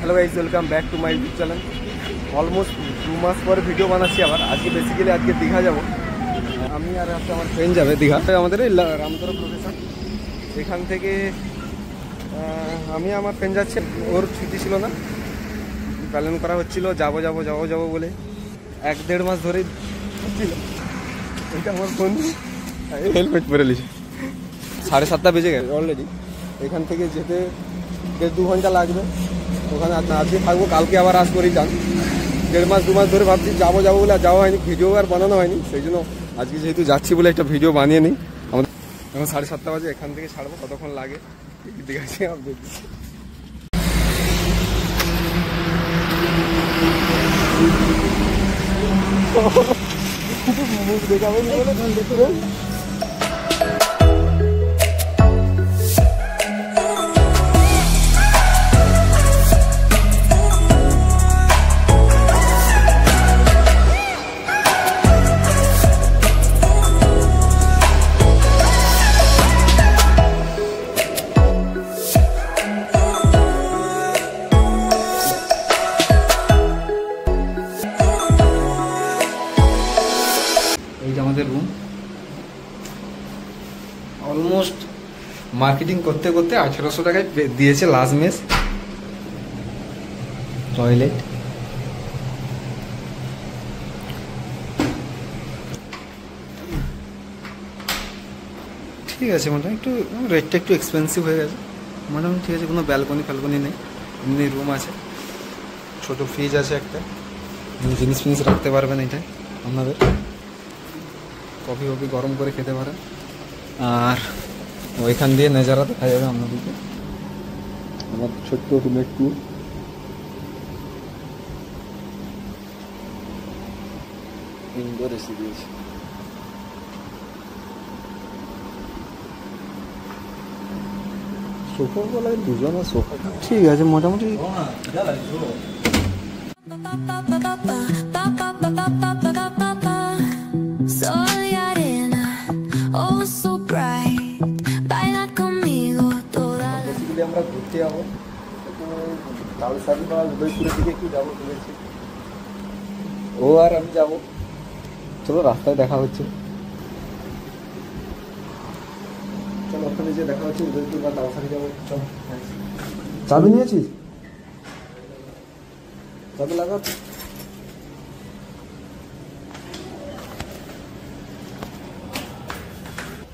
Hello guys, welcome back to my YouTube channel. Almost 2 মাস পরে ভিডিও বানাচ্ছি আবার। আজকে বেসিক্যালি আজকে দীঘা যাব। আমি আর একটা আমার ফ্রেন্ড যাবে দীঘা। আমাদের এই রামতরা প্রফেশন এখান থেকে আমি আমার ফ্রেন্ড যাচ্ছে। ওর ছুটি ছিল না, প্ল্যান করা হচ্ছিল যাবো যাবো যাবো যাবো বলে 1-1.5 মাস ধরেই ছিল। এটা আমার বন্ধু হেলমেট পরে নিয়েছে। 7:30 বেজে গেছে অলরেডি। এখান থেকে যেতে 1.5-2 ঘন্টা লাগবে। ওখানে আজকে থাকবো, কালকে আবার আসবো রিটার্ন। 1.5-2 মাস ধরে ভাবছি যাবো যাবো বলে যাওয়া হয়নি, ভিডিও আর বানানো হয়নি। সেই জন্য আজকে যেহেতু যাচ্ছি বলে একটা ভিডিও বানিয়ে নিই। আমাদের এখন 7:30 বাজে, এখান থেকে ছাড়বো। কতক্ষণ লাগে দেখেছি আমি দেখছি। মুখ দেখাবে বলে আমাদের রুম। অলমোস্ট মার্কেটিং করতে করতে 1800 টাকায় দিয়েছে লাস্ট মেস। টয়লেট ঠিক আছে, মোটামুটি একটু রেটটা একটু এক্সপেন্সিভ হয়ে গেছে। মোটামুটি ঠিক আছে, কোনো ব্যালকনি ফ্যালকনি নেই, এমনি রুম আছে। ছোট ফ্রিজ আছে একটা, জিনিস ফিনিস রাখতে পারবেন এটাই আপনাদের। কফি ফফি গরম করে খেতে পারেন। আর ওইখান দিয়ে নেজারা দেখা যাবে আপনাদেরকে। আমার ছোট্ট রুমের ট্যুর। ইনডোর এসি দিয়েছে। সোফা বলায় দুজনের সোফা ঠিক আছে মোটামুটি। আমরা ঘুরতে যাবো তালসারি বা উদয়পুরের দিকে একটু যাবো ভেবেছি। ও আর আমি যাবো, চলো রাস্তায় দেখা হচ্ছে। চলো ওখানে যে দেখা হচ্ছে, উদয়পুর বা তালসারি যাবো। চলো, চাবি নিয়েছিস? চাবি লাগা।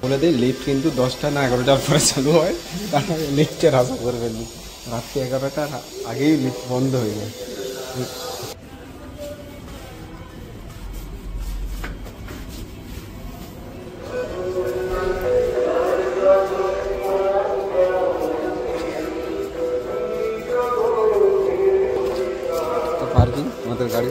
বলে দিই, লিফট কিন্তু 10টা না 11টার পরে চালু হয়। তাহলে লিফটের আশা করবেন না, রাত্রি 11টার আগেই লিফট বন্ধ হয়ে যায়। পার্কিং আমাদের গাড়ি।